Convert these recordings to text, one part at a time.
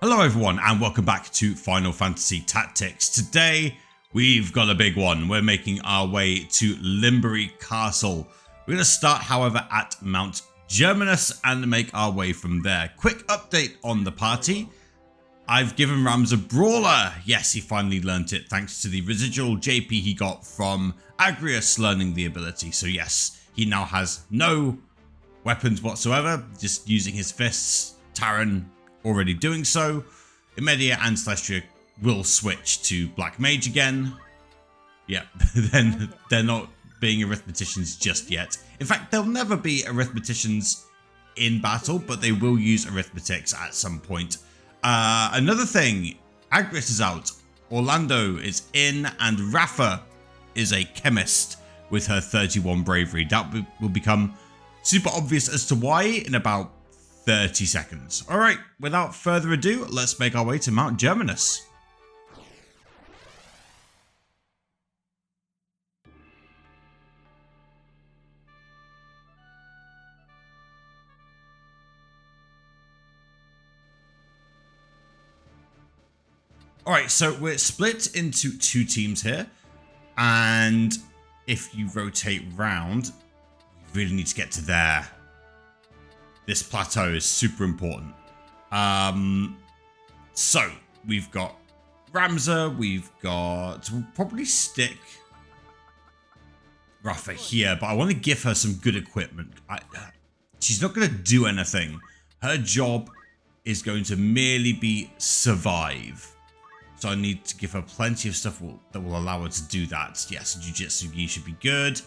Hello everyone and welcome back to Final Fantasy Tactics. Today we've got a big one. We're making our way to Limberry Castle. We're going to start however at Mount Germinas and make our way from there. Quick update on the party. I've given Rams a brawler. Yes, he finally learnt it thanks to the residual JP he got from Agrius learning the ability. So yes, he now has no weapons whatsoever, just using his fists. Taran already doing so. Imedia and Celestia will switch to Black Mage again. Yep, then they're not being arithmeticians just yet. In fact, they'll never be arithmeticians in battle, but they will use arithmetics at some point. Another thing, Agrius is out, Orlandeau is in, and Rafa is a chemist with her 31 bravery. That will become super obvious as to why in about 30 seconds. Alright, without further ado, let's make our way to Mount Germinas. Alright, so we're split into two teams here, and if you rotate round, you really need to get to there. This plateau is super important. So we've got Ramza, we'll probably stick Rafa here, but I want to give her some good equipment. She's not going to do anything. Her job is going to merely be survive. So I need to give her plenty of stuff that will allow her to do that. Yes, Jiu-Jitsu Gi should be good.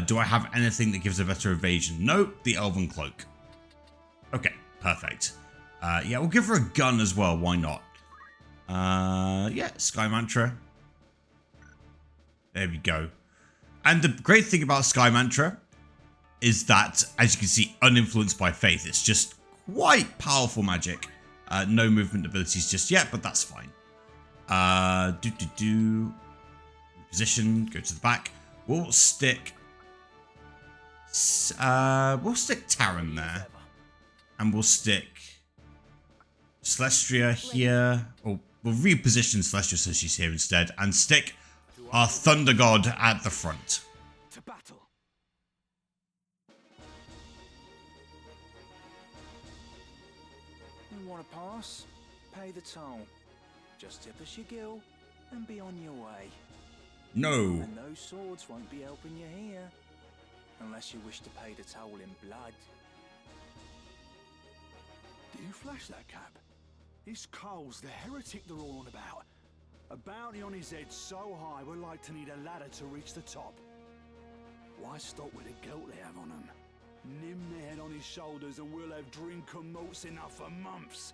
Do I have anything that gives her better evasion? Nope, the Elven Cloak. Okay, perfect. Yeah, we'll give her a gun as well. Why not? Yeah, Sky Mantra. There we go. And the great thing about Sky Mantra is that, as you can see, uninfluenced by faith. It's just quite powerful magic. No movement abilities just yet, but that's fine. Position, go to the back. We'll stick Taran there. And we'll stick Celestia here. Or we'll reposition Celestia so she's here instead. And stick our Thunder God at the front. To battle. You want to pass? Pay the toll. Just tip us your gill and be on your way. No. And those swords won't be helping you here. Unless you wish to pay the toll in blood. Do you flash that cap? It's Cole's the heretic they're all on about. A bounty on his head so high we're like to need a ladder to reach the top. Why stop with the guilt they have on them? Nim their head on his shoulders and we'll have drink and malts enough for months.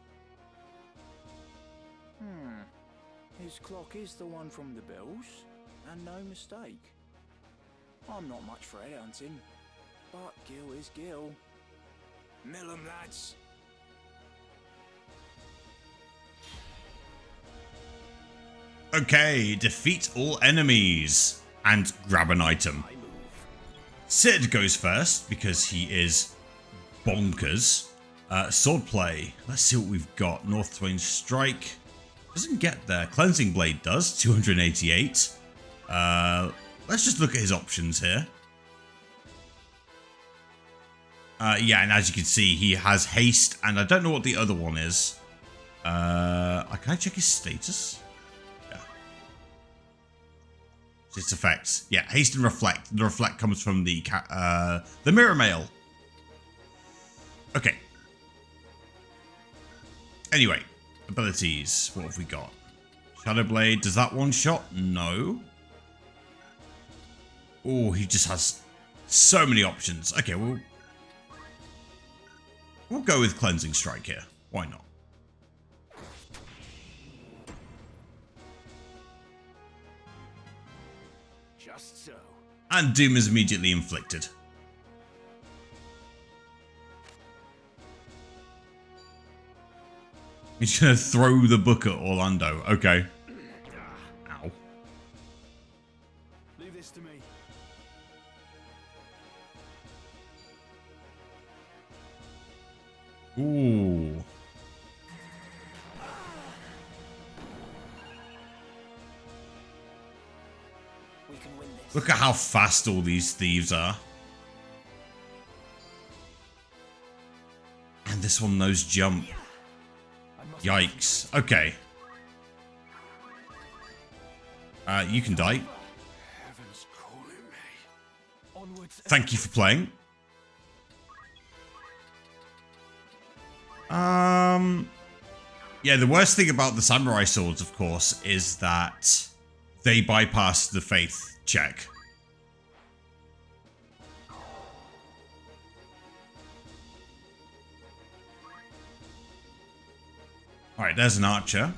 His clock is the one from the bills, and no mistake. I'm not much for headhunting, but Gil is Gil. Mill 'em, lads. Okay, defeat all enemies and grab an item. Cid goes first because he is bonkers. Swordplay. Let's see what we've got. North Twain Strike. Doesn't get there. Cleansing Blade does. 288. Let's just look at his options here. Yeah, and as you can see, he has haste, and I don't know what the other one is. Can I check his status? Yeah. Its effects. Yeah, haste and reflect. The reflect comes from the mirror mail. Okay. Anyway, abilities. What have we got? Shadow Blade. Does that one shot? No. Oh, he just has so many options. Okay, we'll go with Cleansing Strike here. Why not? Just so. And Doom is immediately inflicted. He's gonna throw the book at Orlandeau. Okay. Ow. Leave this to me. Ooh. can win this. Look at how fast all these thieves are. And this one knows jump. Yikes. Okay. You can die. Heaven's calling me. Onwards. Thank you for playing. Yeah, the worst thing about the samurai swords, of course, is that they bypass the faith check. Alright, there's an archer.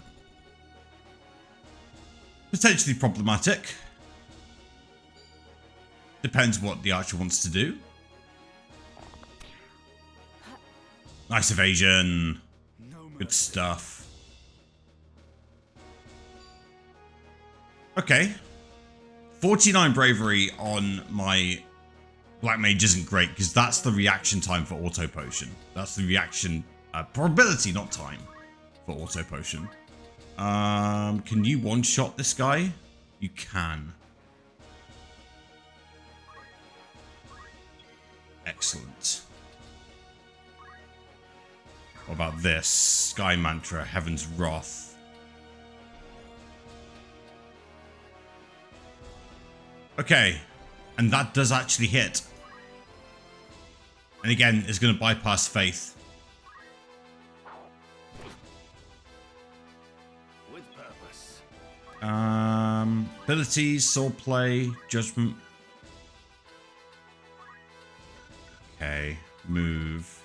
Potentially problematic. Depends what the archer wants to do. Nice evasion. Good stuff. Okay. 49 bravery on my black mage isn't great because that's the reaction time for auto potion. That's the reaction probability, not time, for auto potion. Can you one-shot this guy? You can. Excellent. What about this? Sky Mantra, Heaven's Wrath. Okay. And that does actually hit. And again, it's going to bypass faith. With purpose. Abilities, sword play, judgment. Okay, move.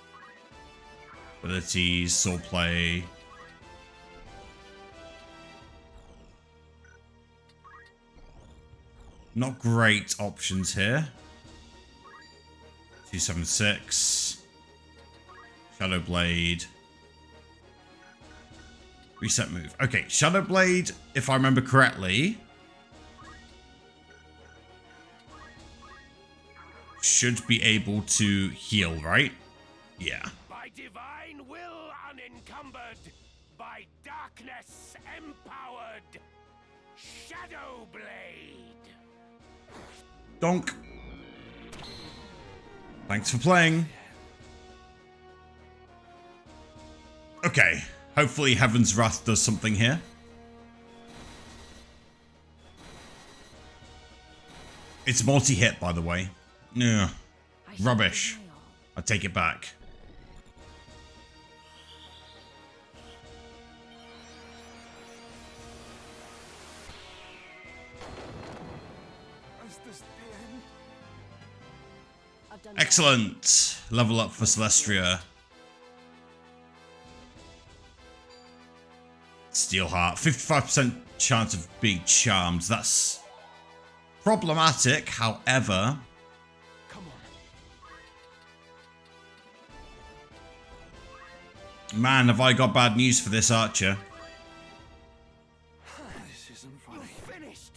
Abilities, sword play. Not great options here. 276. Shadow Blade. Reset move. Okay, Shadow Blade, if I remember correctly, should be able to heal, right? Yeah. By divine will unencumbered, by darkness empowered, Shadow Blade. Donk. Thanks for playing. Okay. Hopefully Heaven's Wrath does something here. It's multi-hit, by the way. Yeah. Rubbish. I take it back. Excellent. Level up for Celestria. Steelheart. 55% chance of being charmed. That's problematic, however. Man, have I got bad news for this archer. This isn't funny. You're finished.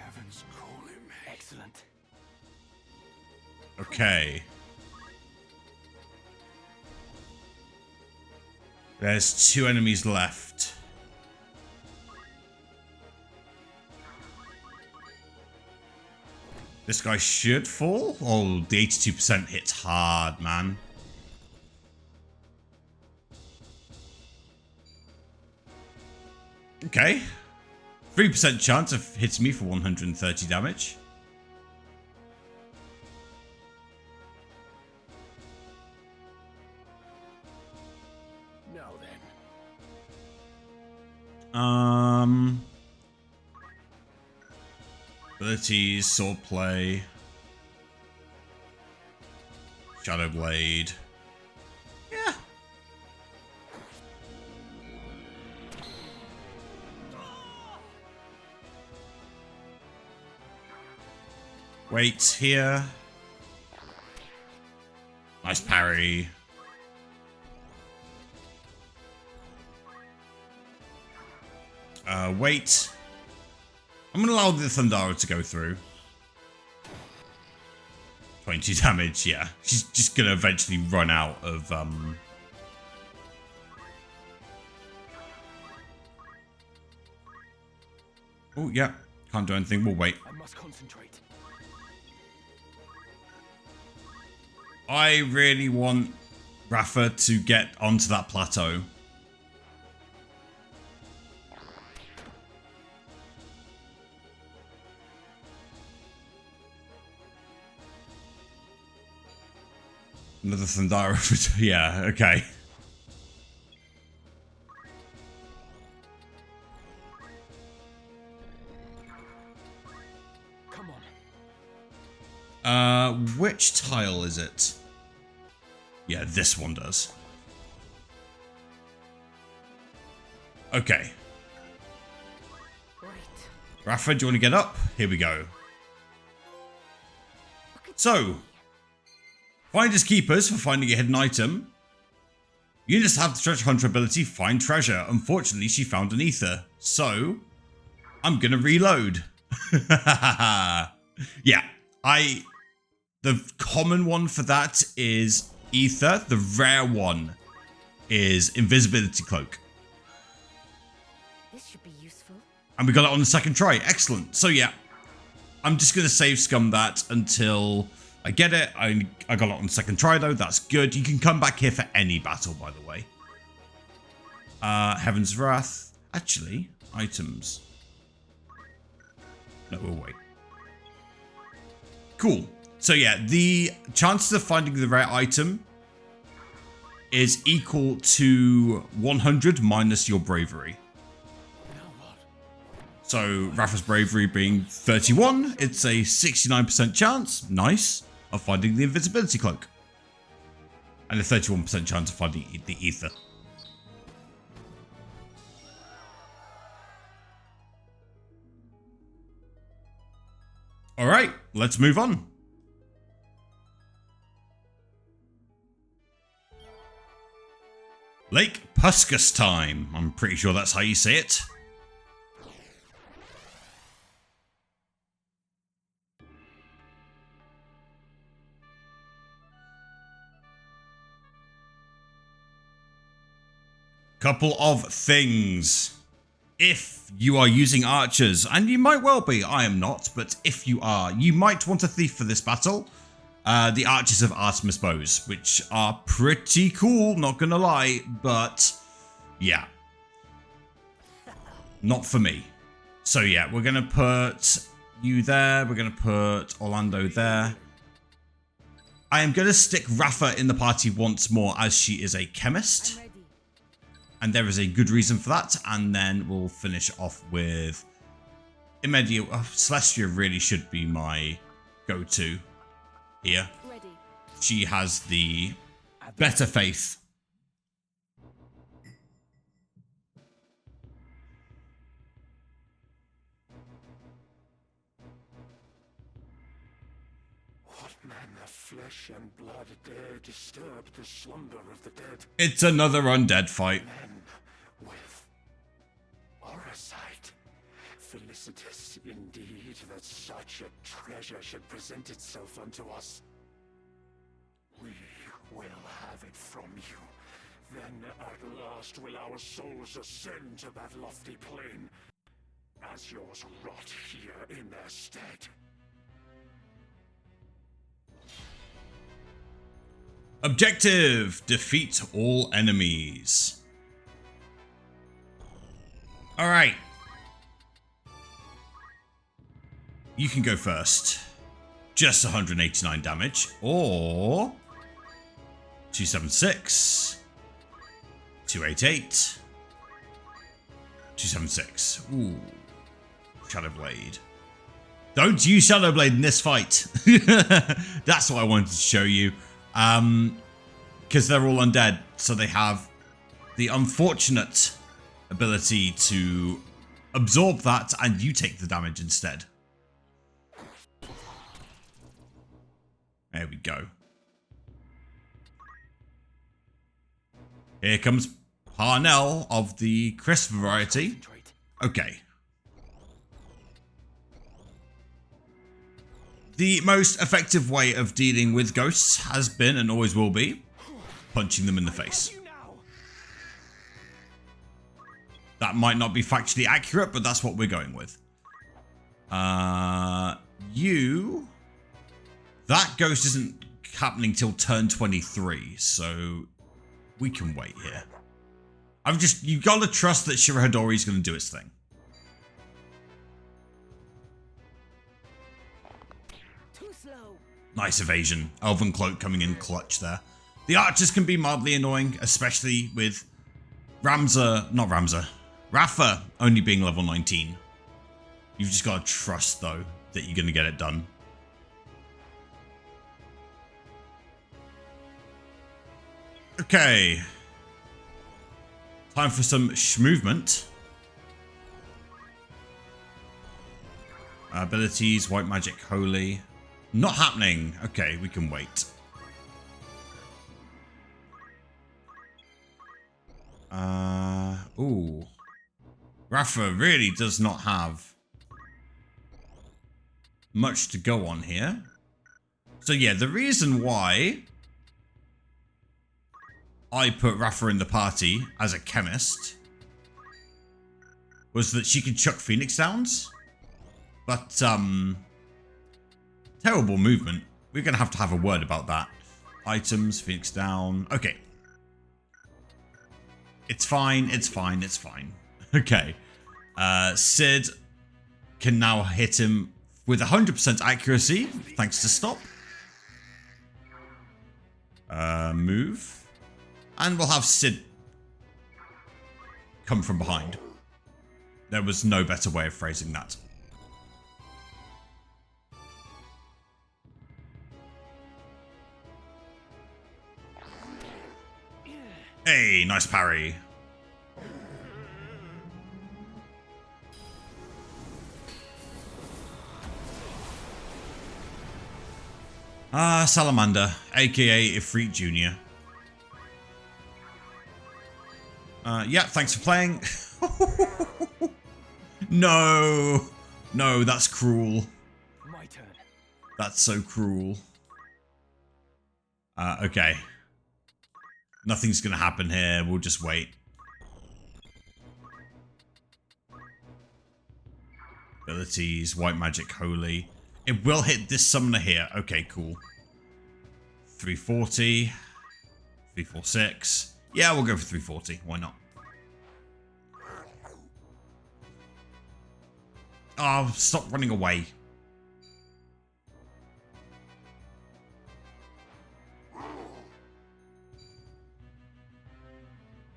Heaven's calling me. Excellent. Okay. There's 2 enemies left. This guy should fall. Oh, the 82% hits hard, man. Okay. 3% chance of hitting me for 130 damage. Now then. Abilities, sword play, Shadow Blade. Yeah. Wait here. Nice parry. Wait. I'm going to allow the Thunder to go through. 22 damage, yeah. She's just going to eventually run out of... Oh, yeah. Can't do anything. We'll wait. I must concentrate. I really want Rafa to get onto that plateau. Another Thundara. Yeah, okay. Come on. Which tile is it? Yeah, this one does. Okay. Right. Rafa, do you want to get up? Here we go. So, finders keepers for finding a hidden item. Units have the treasure hunter ability, find treasure. Unfortunately, she found an ether. So, I'm gonna reload. Yeah, the common one for that is ether. The rare one is invisibility cloak. This should be useful. And we got it on the second try. Excellent. So yeah, I'm just going to save scum that until I get it. I got it on the second try though. That's good. You can come back here for any battle, by the way. Heaven's Wrath. Actually, items. No, we'll wait. Cool. So yeah, the chances of finding the rare item is equal to 100 minus your bravery. So Rafa's bravery being 31, it's a 69% chance, nice, of finding the invisibility cloak. And a 31% chance of finding the ether. Alright, let's move on. Lake Poescas time. I'm pretty sure that's how you say it. Couple of things. If you are using archers, and you might well be, I am not, but if you are, you might want a thief for this battle. The Archers of Artemis bows, which are pretty cool, not gonna lie, but yeah, not for me. So yeah, we're gonna put you there, we're gonna put Orlando there. I am gonna stick Rafa in the party once more as she is a chemist. And there is a good reason for that, and then we'll finish off with Immediate. Celestia really should be my go-to here. Ready. She has the better faith. What man of flesh and blood dare disturb the slumber of the dead? It's another undead fight. Men with orasight. Felicitous indeed that such a treasure should present itself unto us. We will have it from you. Then at last will our souls ascend to that lofty plane, as yours rot here in their stead. Objective: defeat all enemies. Alright. You can go first. Just 189 damage. Or 276. 288. 276. Ooh. Shadowblade. Don't use Shadowblade in this fight. That's what I wanted to show you. Because they're all undead, so they have the unfortunate ability to absorb that and you take the damage instead. There we go. Here comes Parnell of the crisp variety. Okay. The most effective way of dealing with ghosts has been, and always will be, punching them in the face. That might not be factually accurate, but that's what we're going with. You... That ghost isn't happening till turn 23, so we can wait here. You gotta trust that Shirahadori's gonna do its thing. Too slow. Nice evasion. Elven Cloak coming in clutch there. The archers can be mildly annoying, especially with Rafa only being level 19. You've just gotta trust, though, that you're gonna get it done. Okay. Time for some movement. Abilities, White Magic, Holy. Not happening. Okay, we can wait. Ooh. Rafa really does not have much to go on here. So yeah, the reason why I put Rafa in the party as a chemist was that she could chuck Phoenix Downs. But, terrible movement. We're going to have a word about that. Items, Phoenix Down. Okay. It's fine, it's fine, it's fine. Okay. Cid can now hit him with 100% accuracy, thanks to stop. Move. And we'll have Cid come from behind. There was no better way of phrasing that. Hey, nice parry. Salamander, aka Ifrit Jr. Yeah, thanks for playing. No. No, that's cruel. My turn. That's so cruel. Okay. Nothing's gonna happen here. We'll just wait. Abilities, White Magic, Holy. It will hit this summoner here. Okay, cool. 340. 346. Yeah, we'll go for 340. Why not? Oh, stop running away.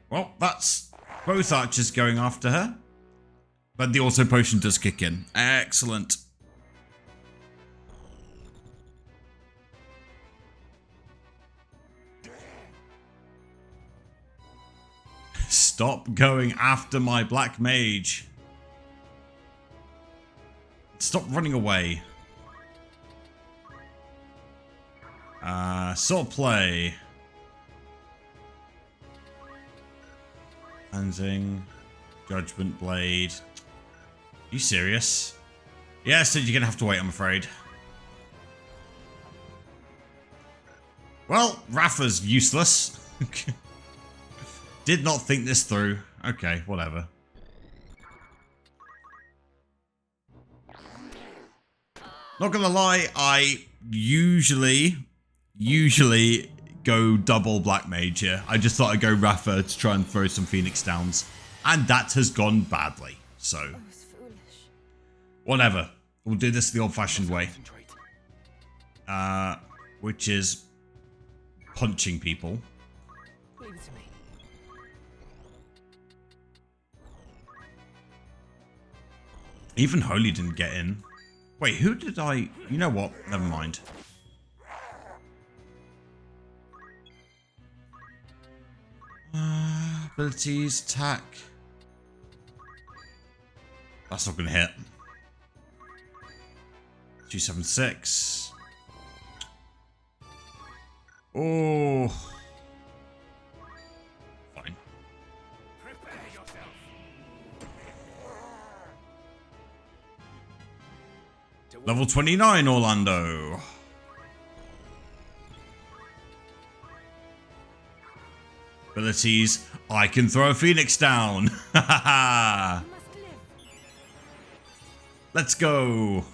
Well, that's both archers going after her. But the auto potion does kick in. Excellent. Stop going after my black mage. Stop running away. Sword play. Cleansing. Judgment blade. Are you serious? Yeah, so you're gonna have to wait, I'm afraid. Well, Rafa's useless. Did not think this through. Okay, whatever. Not gonna lie, I usually go double black mage here. I just thought I'd go Rafa to try and throw some Phoenix Downs. And that has gone badly. So, whatever. We'll do this the old-fashioned way. Which is punching people. Leave it to me. Even Holy didn't get in. Wait, who did I... You know what? Never mind. Abilities, attack. That's not going to hit. 276. Oh. Fine. Prepare yourself. Level 29, Orlando. Abilities. I can throw a Phoenix down. You must live. Let's go.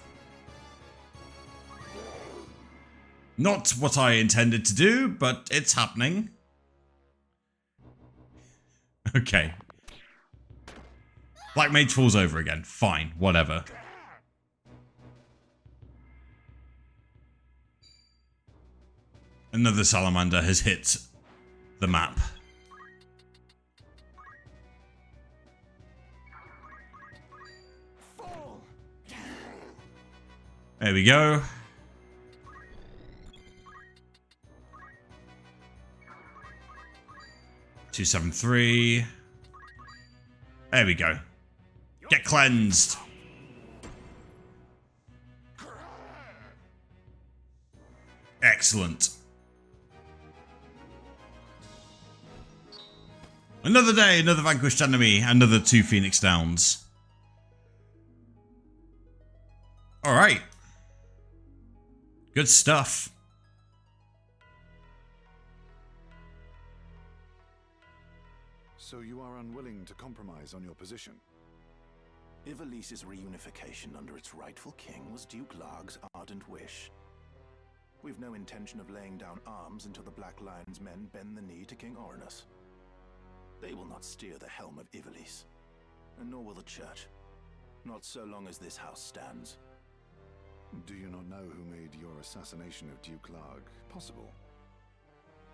Not what I intended to do, but it's happening. Okay. Black Mage falls over again. Fine, whatever. Another salamander has hit the map. There we go. Two, 7-3. There we go. Get cleansed. Excellent. Another day, another vanquished enemy, another 2 Phoenix Downs. Alright. Good stuff. So you are unwilling to compromise on your position? Ivalice's reunification under its rightful king was Duke Larg's ardent wish. We've no intention of laying down arms until the Black Lion's men bend the knee to King Orinus. They will not steer the helm of Ivalice, and nor will the Church. Not so long as this house stands. Do you not know who made your assassination of Duke Larg possible?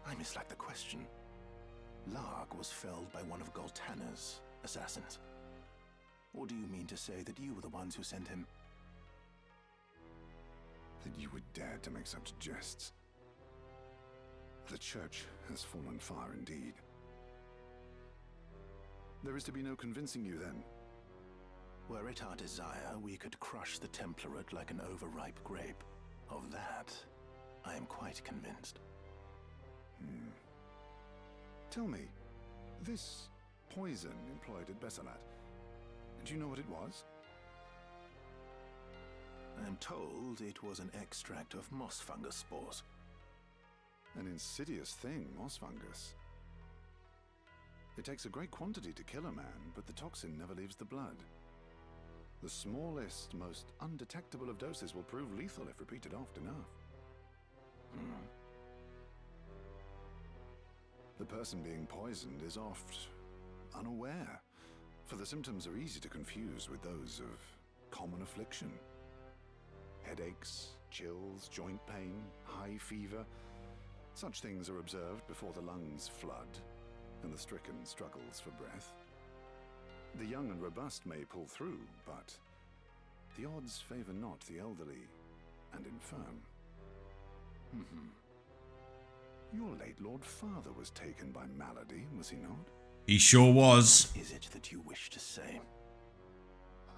I mislike the question. Larg was felled by one of Goltanna's assassins. Or do you mean to say that you were the ones who sent him? That you would dare to make such jests. The Church has fallen far indeed. There is to be no convincing you then. Were it our desire, we could crush the Templarate like an overripe grape. Of that, I am quite convinced. Tell me, this poison employed at Besalat, do you know what it was? I am told it was an extract of Mossfungus spores. An insidious thing, Mossfungus. It takes a great quantity to kill a man, but the toxin never leaves the blood. The smallest, most undetectable of doses will prove lethal if repeated often enough. The person being poisoned is oft unaware, for the symptoms are easy to confuse with those of common affliction. Headaches, chills, joint pain, high fever. Such things are observed before the lungs flood and the stricken struggles for breath. The young and robust may pull through, but the odds favor not the elderly and infirm. Your late Lord Father was taken by malady, was he not? He sure was. What is it that you wish to say?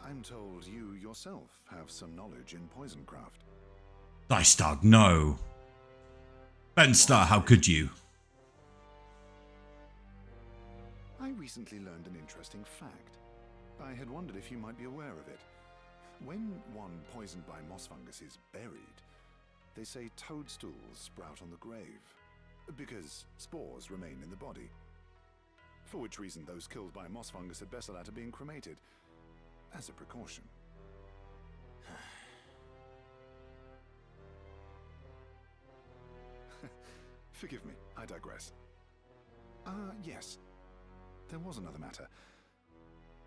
I'm told you yourself have some knowledge in poisoncraft. Dycedarg, no. Benstar, how could you? I recently learned an interesting fact. I had wondered if you might be aware of it. When one poisoned by Mossfungus is buried, they say toadstools sprout on the grave, because spores remain in the body. For which reason those killed by Mossfungus at Besalat are being cremated, as a precaution. Forgive me, I digress. Yes. There was another matter.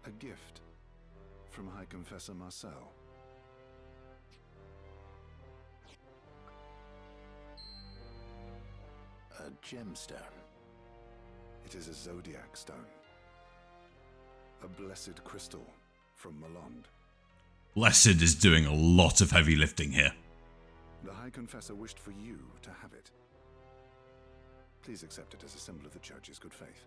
A gift from High Confessor Marcel. A gemstone. It is a zodiac stone. A blessed crystal from Malond. Blessed is doing a lot of heavy lifting here. The High Confessor wished for you to have it. Please accept it as a symbol of the Church's good faith.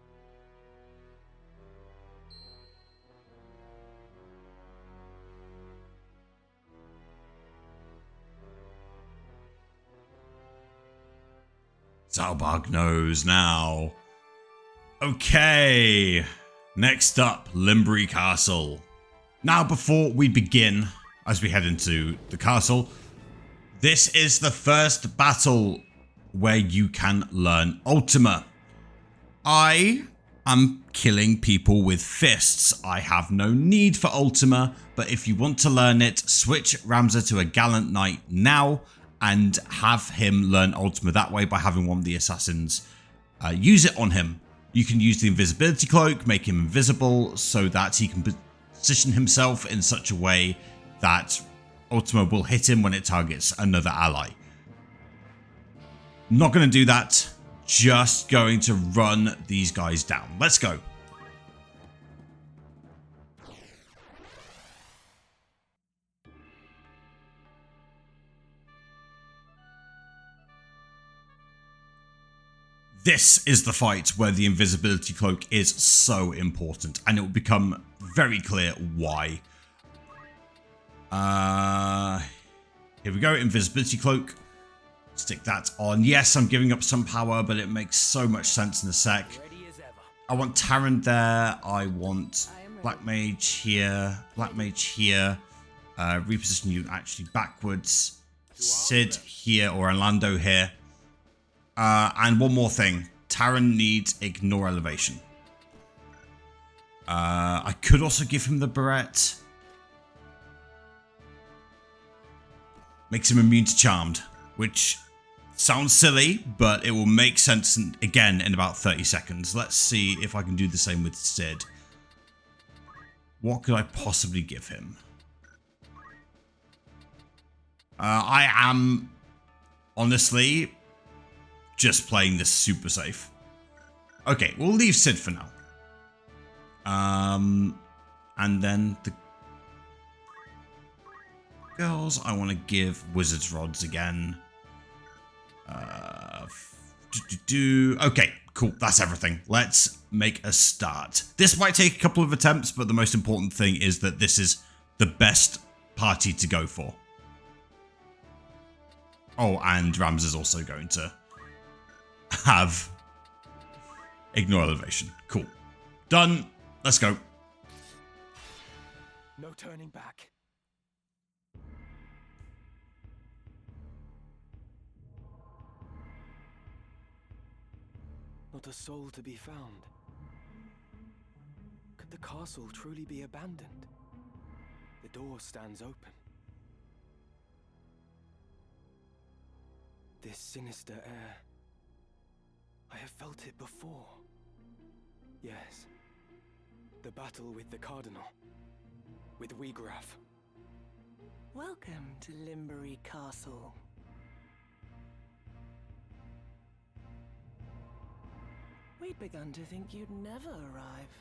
Zalbarg knows now. Okay. Next up, Limberry Castle. Now, before we begin, as we head into the castle, this is the first battle where you can learn Ultima. I am killing people with fists. I have no need for Ultima, but if you want to learn it, switch Ramza to a Gallant Knight now and have him learn Ultima that way by having one of the assassins use it on him. You can use the invisibility cloak, make him invisible so that he can position himself in such a way that Ultima will hit him when it targets another ally. Not going to do that. Just going to run these guys down. Let's go. This is the fight where the invisibility cloak is so important, and it will become very clear why. Here we go, invisibility cloak. Stick that on. Yes, I'm giving up some power, but it makes so much sense in a sec. I want Tarrant there. I want Black Mage here. Black Mage here. Reposition you actually backwards. Cid here or Orlando here. And one more thing. Tarrant needs Ignore Elevation. I could also give him the Barrette. Makes him immune to Charmed, which sounds silly, but it will make sense again in about 30 seconds. Let's see if I can do the same with Cid. What could I possibly give him? I am honestly just playing this super safe. Okay, we'll leave Cid for now. And then the girls, I want to give Wizard's Rods again. Okay, cool. That's everything. Let's make a start. This might take a couple of attempts, but the most important thing is that this is the best party to go for. Oh, and Rams is also going to have Ignore Elevation. Cool. Done. Let's go. No turning back. Not a soul to be found. Could the castle truly be abandoned? The door stands open. This sinister air. I have felt it before. Yes. The battle with the Cardinal. With Weegraf. Welcome to Limberry Castle. We'd begun to think you'd never arrive.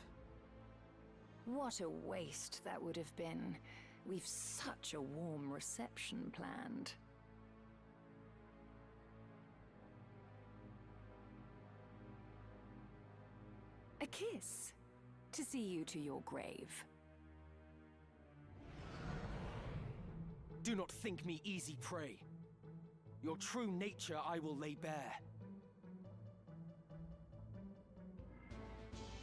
What a waste that would have been. We've such a warm reception planned. A kiss to see you to your grave. Do not think me easy prey. Your true nature I will lay bare.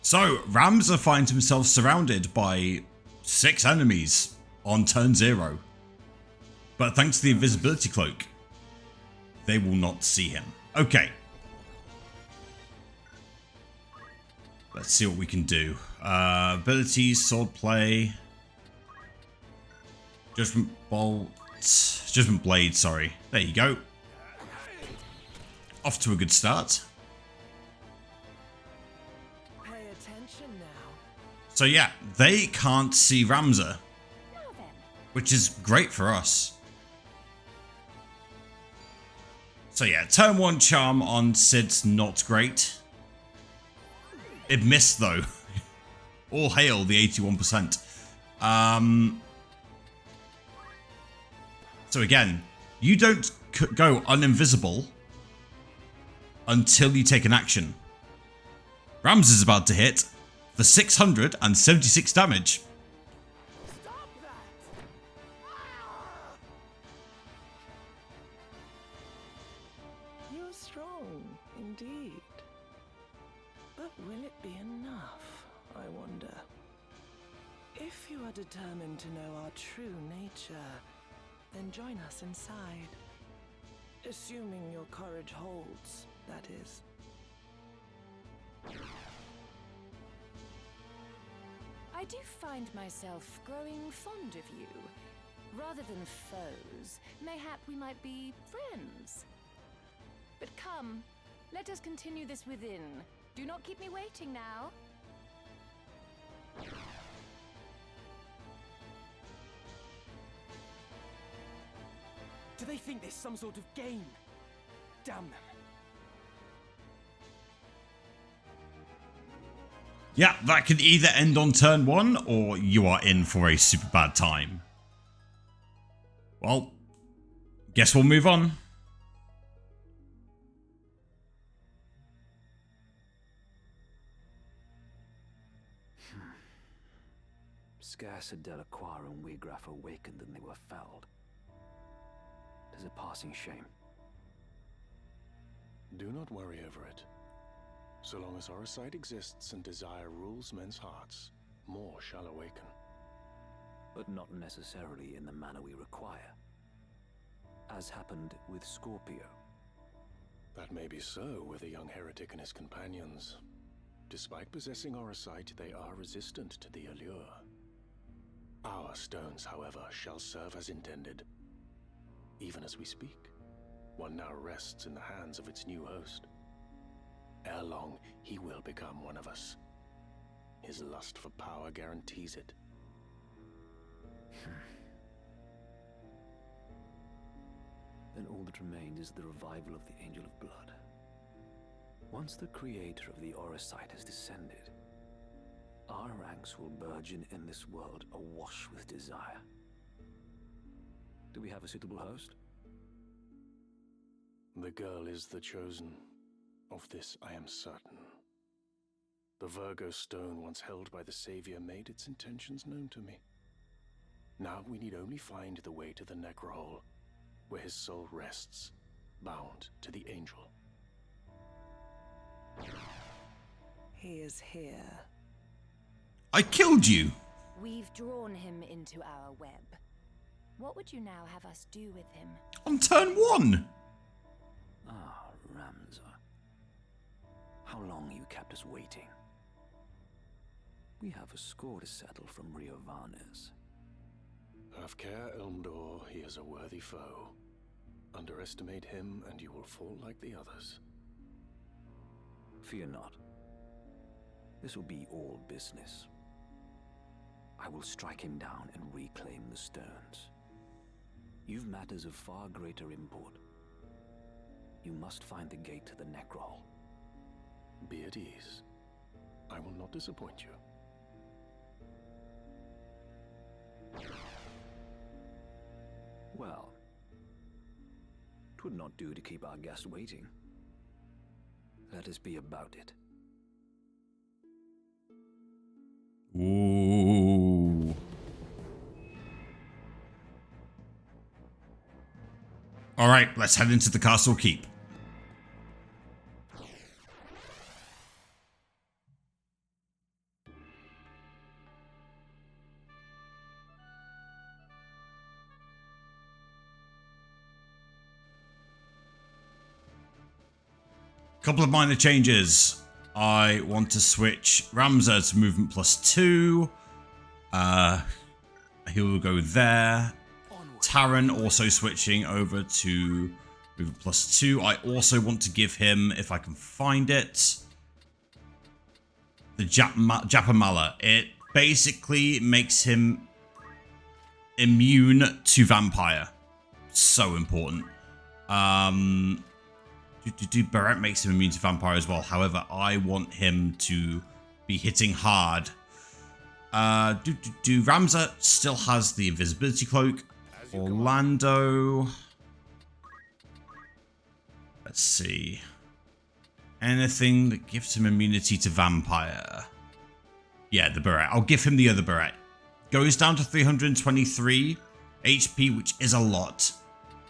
So, Ramza finds himself surrounded by 6 enemies on turn 0. But thanks to the invisibility cloak, they will not see him. Okay. Let's see what we can do. Abilities, sword play. Judgment Bolt. Judgment Blade, sorry. There you go. Off to a good start. Pay attention now. So yeah, they can't see Ramza, which is great for us. So yeah, turn 1 charm on Cid's not great. It missed though. All hail the 81%. So again, you don't go uninvisible until you take an action. Rams is about to hit for 676 damage. Stop that! You're strong, indeed. But will it be enough, I wonder? If you are determined to know our true nature, then join us inside. Assuming your courage holds, that is. I do find myself growing fond of you. Rather than foes, mayhap we might be friends. But come, let us continue this within. Do not keep me waiting now. Do they think there's some sort of game? Damn them. Yeah, that could either end on turn 1 or you are in for a super bad time. Well, guess we'll move on. Scarce had Delacroix and Wigraf awakened than they were felled. 'Tis a passing shame. Do not worry over it. So long as Oracite exists and desire rules men's hearts, more shall awaken. But not necessarily in the manner we require. As happened with Scorpio. That may be so with the young heretic and his companions. Despite possessing Oracite, they are resistant to the allure. Our stones, however, shall serve as intended. Even as we speak, one now rests in the hands of its new host. Ere long, he will become one of us. His lust for power guarantees it. Then all that remains is the revival of the Angel of Blood. Once the creator of the Oracite has descended, our ranks will burgeon in this world awash with desire. Do we have a suitable host? The girl is the chosen. Of this I am certain. The Virgo stone once held by the Savior made its intentions known to me. Now we need only find the way to the Necrohole, where his soul rests, bound to the Angel. He is here. I killed you! We've drawn him into our web. What would you now have us do with him? On turn 1! Ah, Ramza. How long you kept us waiting? We have a score to settle from Riovanes. Have care, Elmdore, he is a worthy foe. Underestimate him and you will fall like the others. Fear not. This will be all business. I will strike him down and reclaim the stones. You've matters of far greater import. You must find the gate to the Necrohole. Be at ease. I will not disappoint you. Well, 'twould not do to keep our guest waiting. Let us be about it. Ooh. Alright, let's head into the castle keep. Couple of minor changes. I want to switch Ramza to movement +2. He will go there. Taran also switching over to movement +2. I also want to give him, if I can find it, the Japamala. It basically makes him immune to vampire. So important. Barrett makes him immune to vampire as well. However, I want him to be hitting hard. Ramza still has the invisibility cloak. Orlando. Let's see. Anything that gives him immunity to vampire. Yeah, the beret. I'll give him the other beret. Goes down to 323 HP, which is a lot.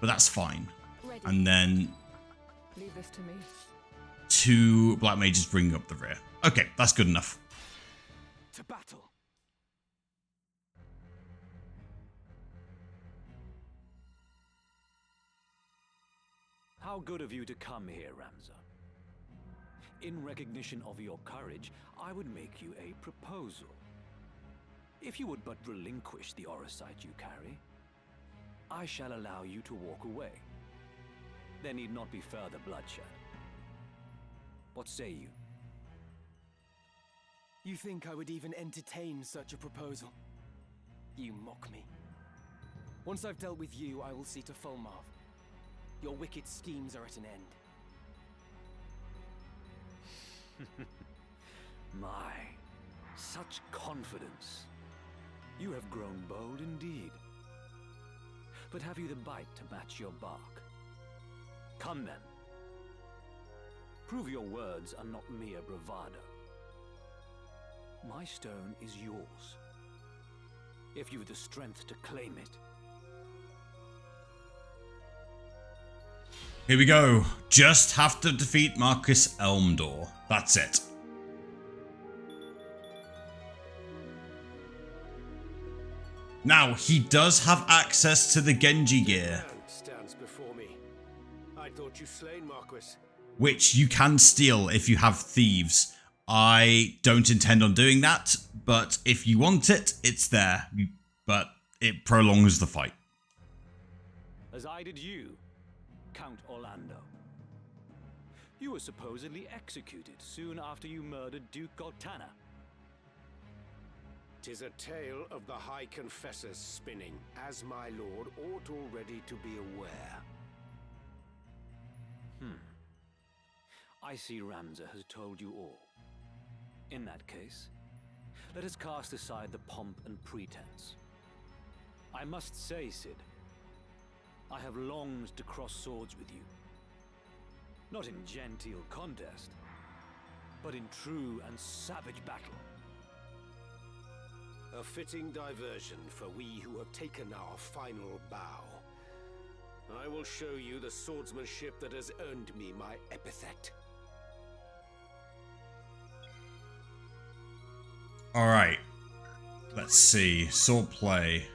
But that's fine. Ready. And then Leave this to me. 2 black mages bringing up the rear. Okay, that's good enough. To battle. How good of you to come here, Ramza. In recognition of your courage, I would make you a proposal. If you would but relinquish the Orosite you carry, I shall allow you to walk away. There need not be further bloodshed. What say you? You think I would even entertain such a proposal? You mock me. Once I've dealt with you, I will see to Fulmarv. Your wicked schemes are at an end. My, such confidence. You have grown bold indeed. But have you the bite to match your bark? Come then. Prove your words are not mere bravado. My stone is yours, if you've the strength to claim it. Here we go. Just have to defeat Marcus Elmdore. That's it. Now, he does have access to the Genji gear, Stands before me. I thought you slain, Marquis. which you can steal if you have thieves. I don't intend on doing that, but if you want it, it's there. But it prolongs the fight. As I did you, Count Orlando. You were supposedly executed soon after you murdered Duke Goltana. 'Tis a tale of the High Confessor's spinning, as my lord ought already to be aware. I see Ramza has told you all. In that case, let us cast aside the pomp and pretense. I must say, Cid, I have longed to cross swords with you. Not in genteel contest, but in true and savage battle. A fitting diversion for we who have taken our final bow. I will show you the swordsmanship that has earned me my epithet. Alright. Let's see. Sword play.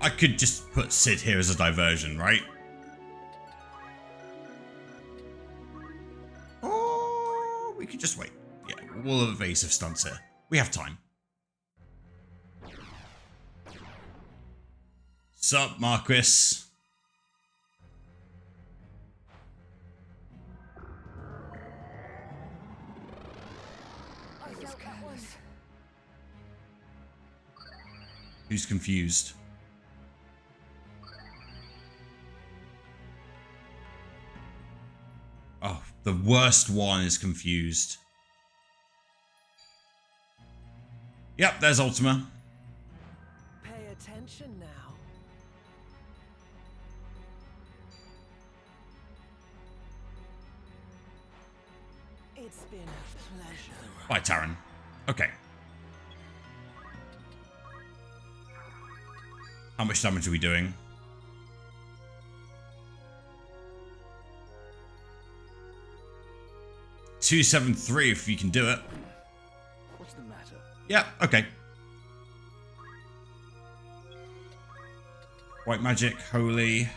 I could just put Cid here as a diversion, right? Or we could just wait. Yeah, we'll have evasive stunts here. We have time. Sup, Marquis? I felt that one. Who's confused? Oh, the worst one is confused. Yep, there's Ultima. Pay attention now. It's been a pleasure. Bye, Taran. Okay. How much damage are we doing? $273 if you can do it. What's the matter? Yeah, okay. White magic, holy,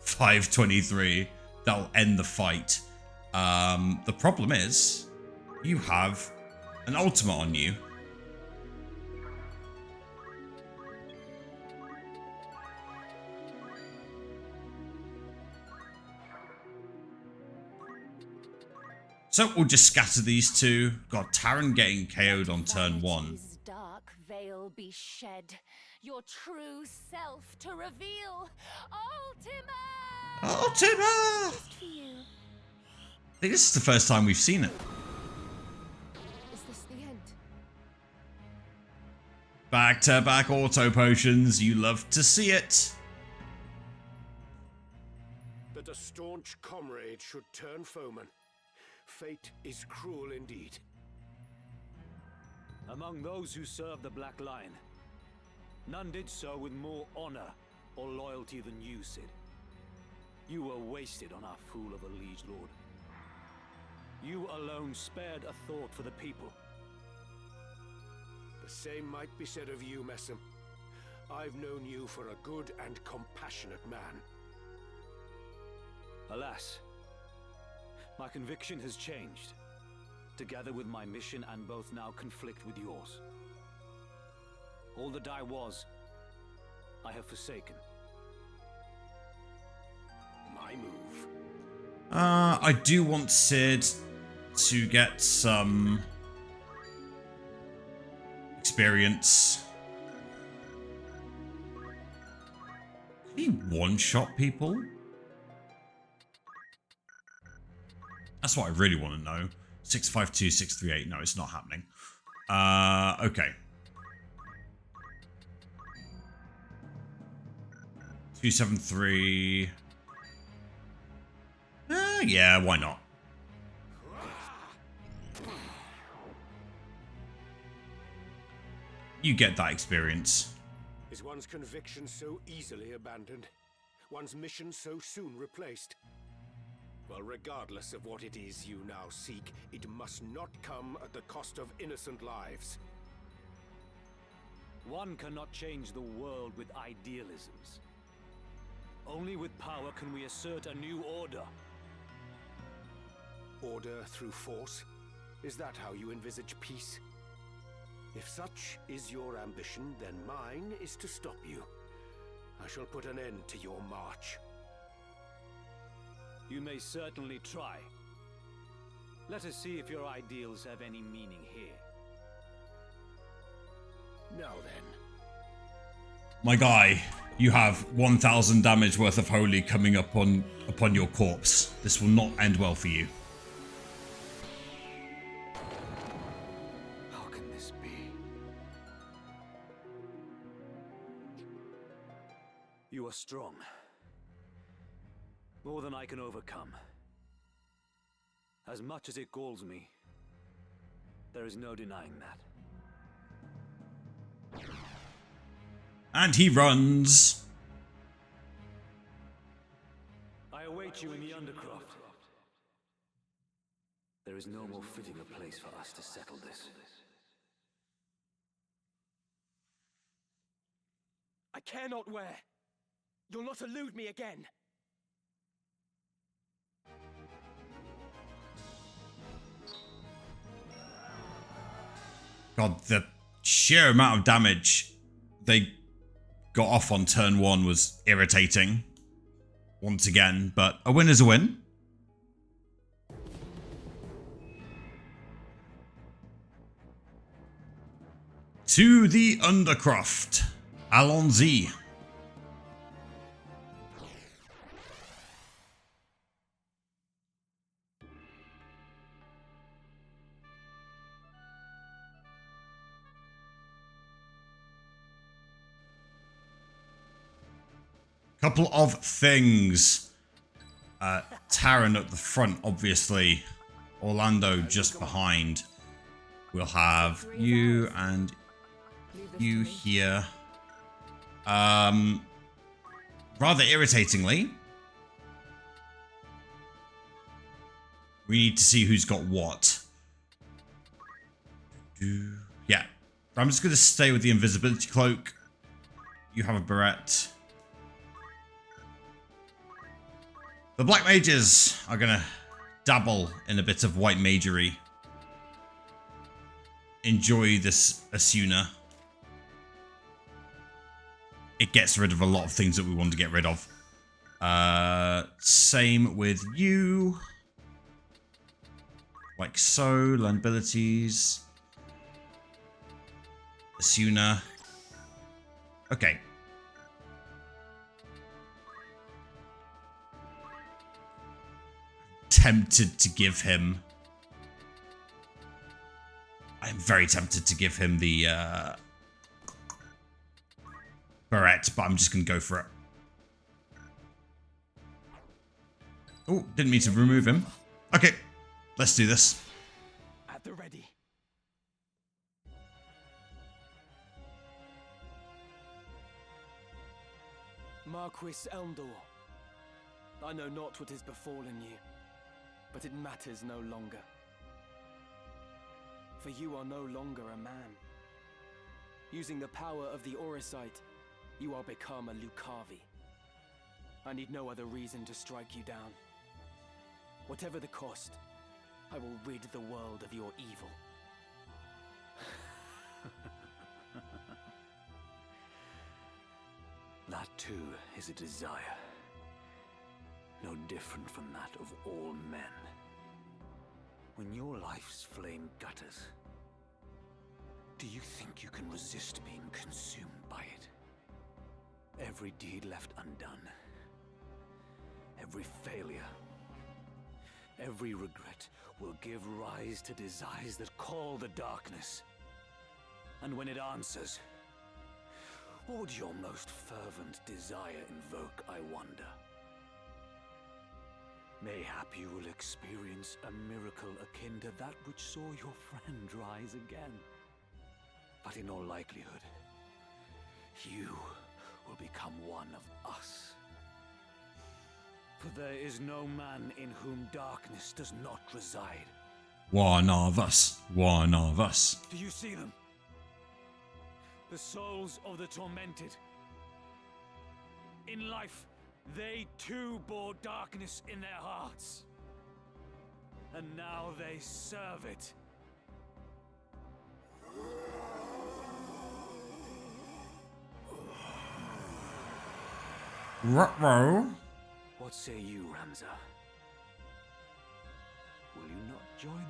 523. That'll end the fight. The problem is, you have an Ultima on you. So we'll just scatter these two. God, Taran getting KO'd on turn 1. Vanity's dark veil be shed, your true self to reveal. Ultima! Ultima! Just for you. I think this is the first time we've seen it. Is this the end? Back-to-back auto potions. You love to see it. That a staunch comrade should turn foeman. Fate is cruel indeed. Among those who served the Black Line, none did so with more honor or loyalty than you, Cid. You were wasted on our fool of a liege lord. You alone spared a thought for the people. The same might be said of you, Messam. I've known you for a good and compassionate man. Alas, my conviction has changed. Together with my mission and both now conflict with yours. All that I was, I have forsaken. My move. I do want Cid to get some experience. Can he one-shot people? That's what I really want to know. 652, 638. No, it's not happening. Okay. 273. Yeah, why not? You get that experience. Is one's conviction so easily abandoned? One's mission so soon replaced? Well, regardless of what it is you now seek, it must not come at the cost of innocent lives. One cannot change the world with idealisms. Only with power can we assert a new order. Order through force? Is that how you envisage peace? If such is your ambition, then mine is to stop you. I shall put an end to your march. You may certainly try. Let us see if your ideals have any meaning here. Now then. My guy, you have 1,000 damage worth of holy coming upon your corpse. This will not end well for you. How can this be? You are strong. More than I can overcome. As much as it galls me, there is no denying that. And he runs. I await you in the Undercroft. There is no more fitting a place for us to settle this. I care not where. You'll not elude me again. God, the sheer amount of damage they got off on turn one was irritating. Once again, but a win is a win. To the Undercroft. Allons-y. Couple of things. Taran at the front, obviously. Orlando just behind. We'll have you and you here. Rather irritatingly, we need to see who's got what. Yeah. I'm just going to stay with the invisibility cloak. You have a barrette. The Black Mages are going to dabble in a bit of white magery. Enjoy this Asuna. It gets rid of a lot of things that we want to get rid of. Same with you. Like so. Learn abilities. Asuna. Okay. Tempted to give him... I'm very tempted to give him the barrette, but I'm just going to go for it. Oh, didn't mean to remove him. Okay, let's do this. At the ready. Marquis Elmdore, I know not what has befallen you, but it matters no longer. For you are no longer a man. Using the power of the Oricite, you are become a Lucavi. I need no other reason to strike you down. Whatever the cost, I will rid the world of your evil. That too is a desire. No different from that of all men. When your life's flame gutters, do you think you can resist being consumed by it? Every deed left undone, every failure, every regret will give rise to desires that call the darkness. And when it answers, what would your most fervent desire invoke, I wonder? Mayhap you will experience a miracle akin to that which saw your friend rise again. But in all likelihood, you will become one of us. For there is no man in whom darkness does not reside. One of us. One of us. Do you see them? The souls of the tormented. In life, they too bore darkness in their hearts. And now they serve it. Ruh-roh. What say you, Ramza? Will you not join them?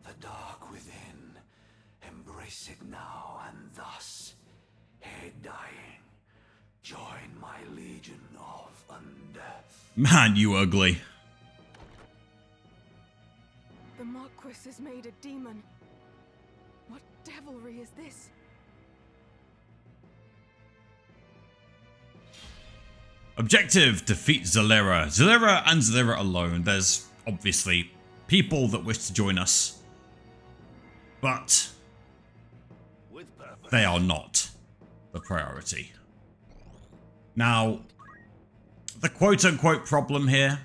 The dark within. Embrace it now, and thus, ere dying, join my legion of undeath. Man, you ugly. The Marquis is made a demon. What devilry is this? Objective: defeat Zalera. Zalera and Zalera alone. There's obviously people that wish to join us, but they are not the priority. Now, the quote-unquote problem here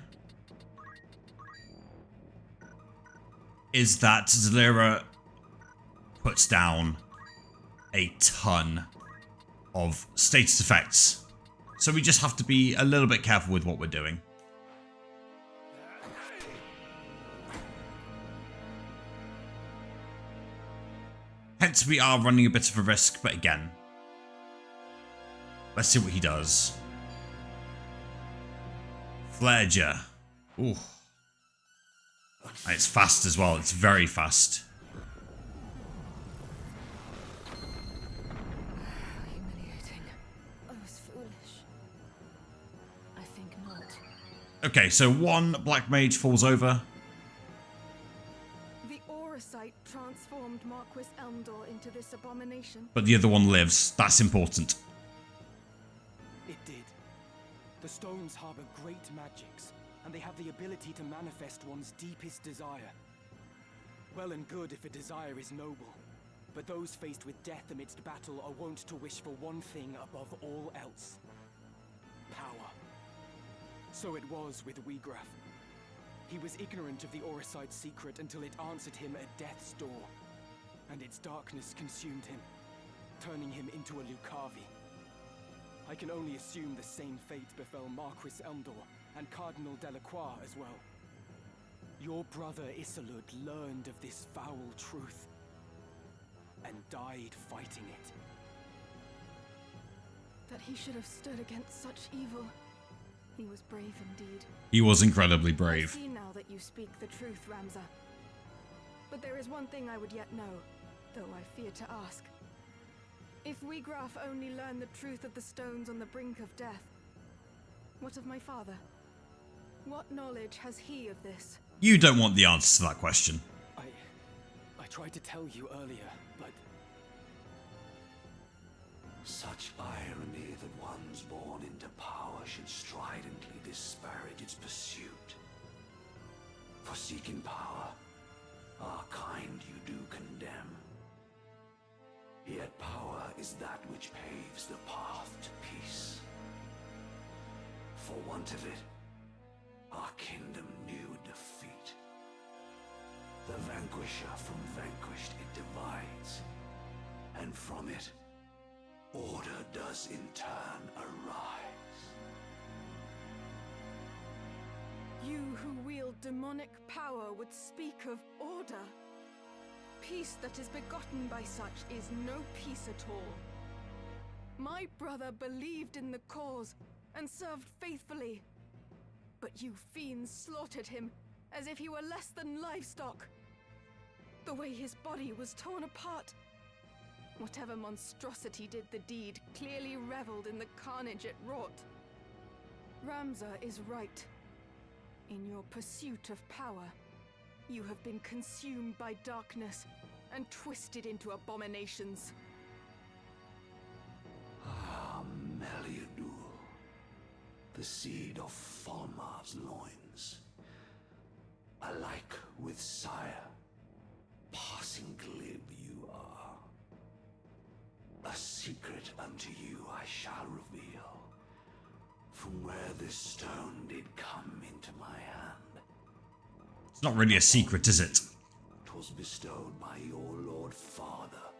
is that Zalera puts down a ton of status effects. So we just have to be a little bit careful with what we're doing. Hence we are running a bit of a risk, but again, let's see what he does. Fledger. Ooh. And it's fast as well, it's very fast. Humiliating. I was foolish. I think not. Okay, so one black mage falls over. The Orosite transformed Marquis Elmdore into this abomination. But the other one lives. That's important. It did. The stones harbor great magics, and they have the ability to manifest one's deepest desire. Well and good if a desire is noble, but those faced with death amidst battle are wont to wish for one thing above all else. Power. So it was with Wegraf. He was ignorant of the Orosite's secret until it answered him at death's door, and its darkness consumed him, turning him into a Lucavi. I can only assume the same fate befell Marquis Elmdore and Cardinal Delacroix as well. Your brother Isolud learned of this foul truth and died fighting it. That he should have stood against such evil. He was brave indeed. He was incredibly I brave. see now that you speak the truth, Ramza. But there is one thing I would yet know, though I fear to ask. If Wegraf only learned the truth of the stones on the brink of death, what of my father? What knowledge has he of this? You don't want the answer to that question. I tried to tell you earlier, but... Such irony that ones born into power should stridently disparage its pursuit. For seeking power, our kind you do condemn. Yet power is that which paves the path to peace. For want of it, our kingdom knew defeat. The vanquisher from vanquished it divides, and from it, order does in turn arise. You who wield demonic power would speak of order. Peace that is begotten by such is no peace at all. My brother believed in the cause and served faithfully. But you fiends slaughtered him as if he were less than livestock. The way his body was torn apart. Whatever monstrosity did the deed clearly reveled in the carnage it wrought. Ramza is right. In your pursuit of power, you have been consumed by darkness and twisted into abominations. Ah, Meliadul, the seed of Falmar's loins. Alike with sire, passing glib you are. A secret unto you I shall reveal, from where this stone did come into my hand. It's not really a secret, is it? 'Twas bestowed by your Lord Father,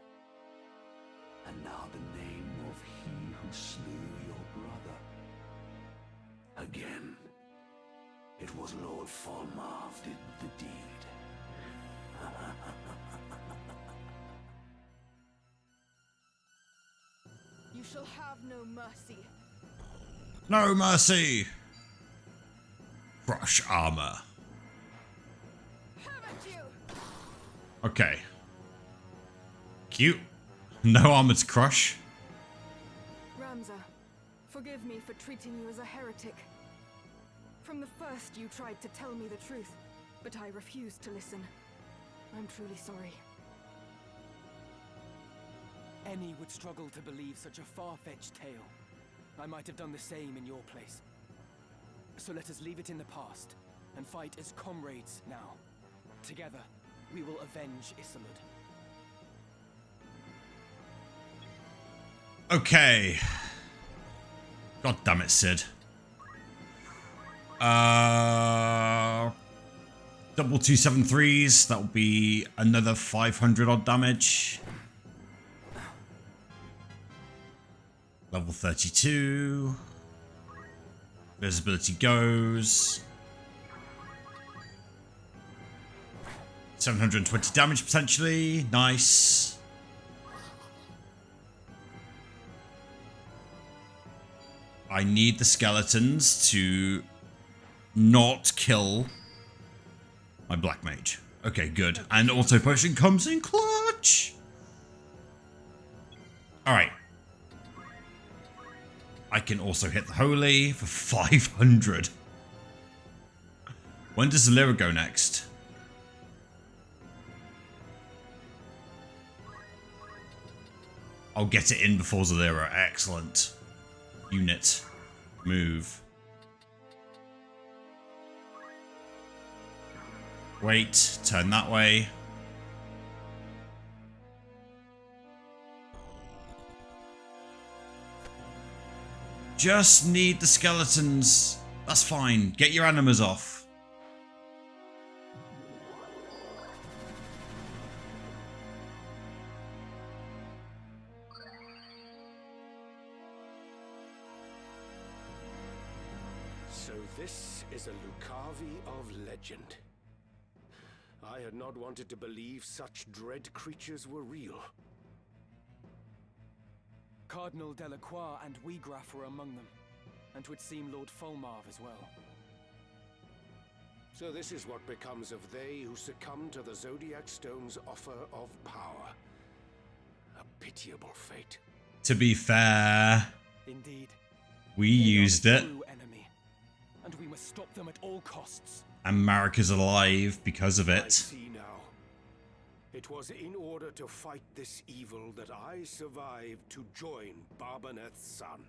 and now the name of he who slew your brother. Again, it was Lord Falmar did the deed. You shall have no mercy. No mercy! Crush armor. Have at you! Okay. Cute. No armor to crush. Ramza, forgive me for treating you as a heretic. From the first you tried to tell me the truth, but I refused to listen. I'm truly sorry. Any would struggle to believe such a far-fetched tale. I might have done the same in your place. So let us leave it in the past, and fight as comrades now. Together, we will avenge Isolde. Okay. God damn it, Cid. Double 273s. That will be another 500 odd damage. Level 32. Visibility goes. 720 damage potentially. Nice. I need the skeletons to not kill my black mage. Okay, good. And auto potion comes in clutch. Alright. I can also hit the holy for 500. When does Zalera go next? I'll get it in before Zalera. Excellent. Unit. Move. Wait. Turn that way. Just need the skeletons. That's fine. Get your animas off. So this is a Lucavi of legend. I had not wanted to believe such dread creatures were real. Cardinal Delacroix and Weegraf were among them, and 'twould seem Lord Fulmarv as well. So this is what becomes of they who succumb to the Zodiac Stone's offer of power. A pitiable fate. To be fair, Indeed. we They are used the it. true enemy, and we must stop them at all costs. And Marika's alive because of I it. see now. It was in order to fight this evil that I survived to join Barbaneth's son.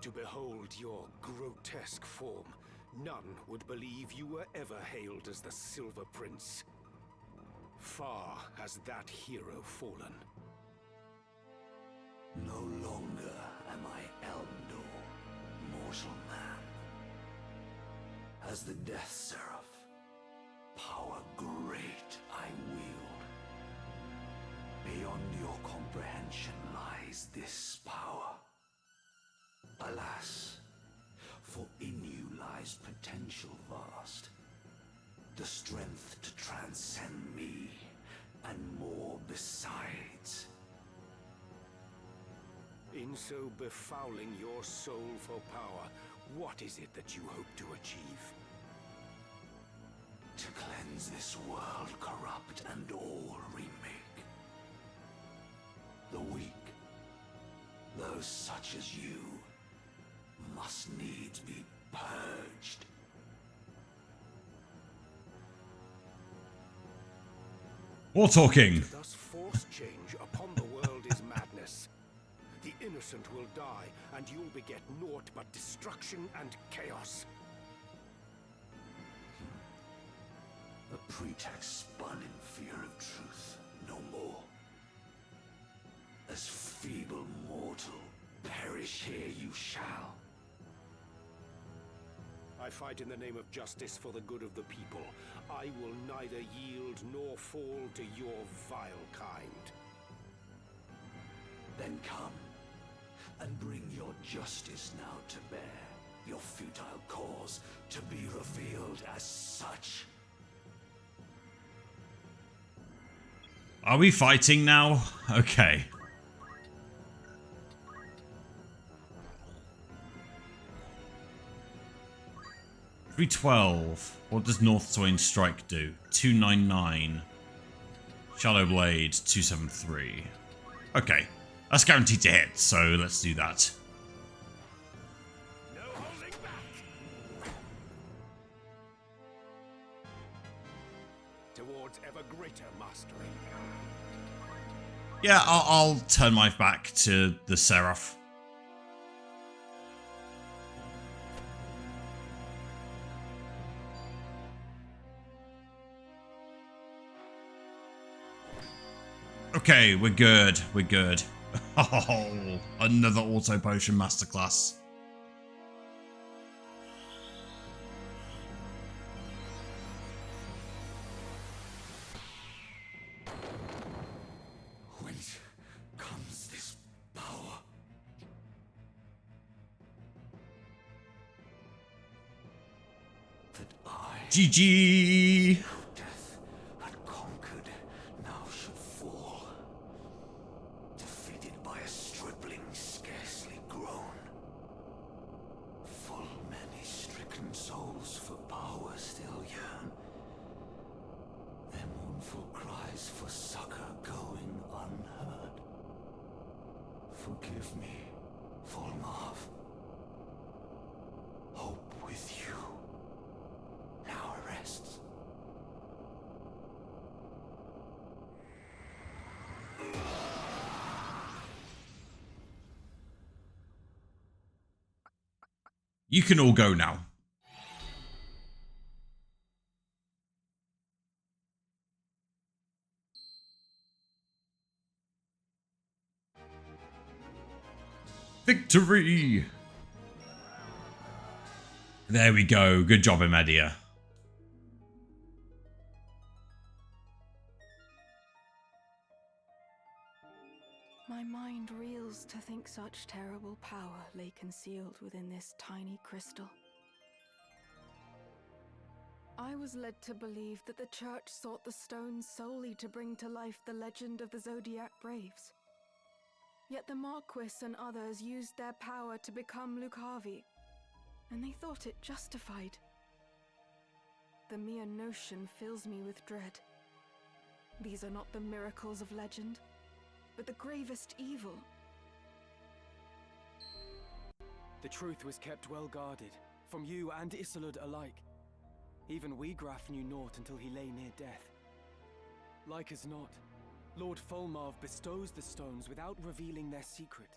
To behold your grotesque form, none would believe you were ever hailed as the Silver Prince. Far has that hero fallen. No longer am I Elmdore, mortal man. As the Death Seraph, power great I wield. Beyond your comprehension lies this power. Alas, for in you lies potential vast. The strength to transcend me, and more besides. In so befouling your soul for power, what is it that you hope to achieve? To cleanse this world corrupt and all remake. The weak, those such as you, must needs be purged. More talking. To thus force change upon the world is madness. The innocent will die, and you'll beget naught but destruction and chaos. A pretext spun in fear of truth, no more. As feeble mortal, perish here you shall. I fight in the name of justice for the good of the people. I will neither yield nor fall to your vile kind. Then come, and bring your justice now to bear, your futile cause to be revealed as such. Are we fighting now? Okay. $312. What does North Swain Strike do? 299. Shadow Blade 273. Okay. That's guaranteed to hit, so let's do that. No holding back! Towards ever greater mastery. Yeah, I'll turn my back to the Seraph. Okay, we're good. We're good. Oh, another auto potion masterclass. Whence comes this power? That I, GG! who death had conquered, now should fall. Defeated by a stripling scarcely grown. Full many stricken souls for power still yearn. Their mournful cries for succor going unheard. Forgive me, Volmarv. Hope with you now rests. You can all go now. Victory! There we go. Good job, Imedia. My mind reels to think such terrible power lay concealed within this tiny crystal. I was led to believe that the Church sought the stones solely to bring to life the legend of the Zodiac Braves. Yet the Marquis and others used their power to become Lucavi, and they thought it justified. The mere notion fills me with dread. These are not the miracles of legend, but the gravest evil. The truth was kept well guarded, from you and Isolde alike. Even Wegraf knew naught until he lay near death. Like as not, Lord Volmarv bestows the stones without revealing their secret.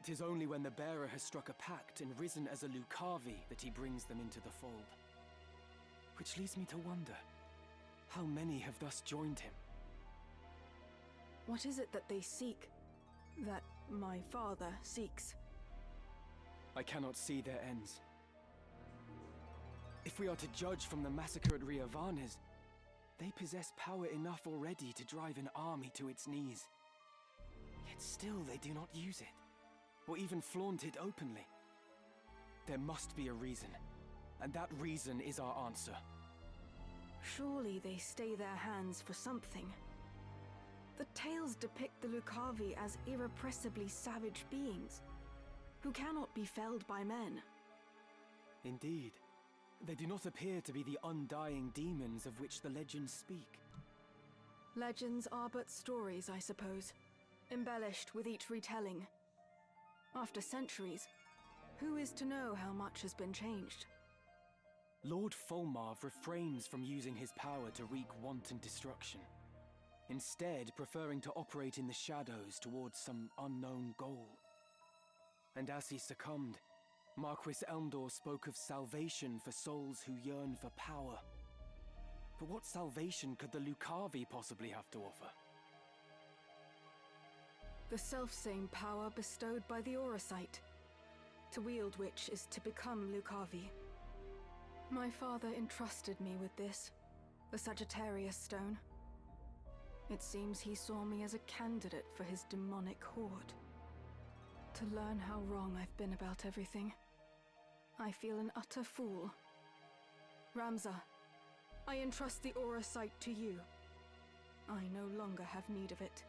It is only when the bearer has struck a pact and risen as a Lucavi that he brings them into the fold. Which leads me to wonder, How many have thus joined him? What is it that they seek? That my father seeks? I cannot see their ends. If we are to judge from the massacre at Riovanes, they possess power enough already to drive an army to its knees. Yet still they do not use it, or even flaunt it openly. There must be a reason, and that reason is our answer. Surely they stay their hands for something. The tales depict the Lucavi as irrepressibly savage beings, who cannot be felled by men. Indeed. They do not appear to be the undying demons of which the legends speak. Legends are but stories, I suppose, embellished with each retelling. After centuries, who is to know how much has been changed? Lord Folmarv refrains from using his power to wreak wanton destruction, instead preferring to operate in the shadows towards some unknown goal. And as he succumbed, Marquis Elmdore spoke of salvation for souls who yearn for power. But what salvation could the Lucavi possibly have to offer? The selfsame power bestowed by the Orosite, to wield which is to become Lucavi. My father entrusted me with this, the Sagittarius Stone. It seems he saw me as a candidate for his demonic horde. To learn how wrong I've been about everything, I feel an utter fool. Ramza, I entrust the Orosite to you. I no longer have need of it.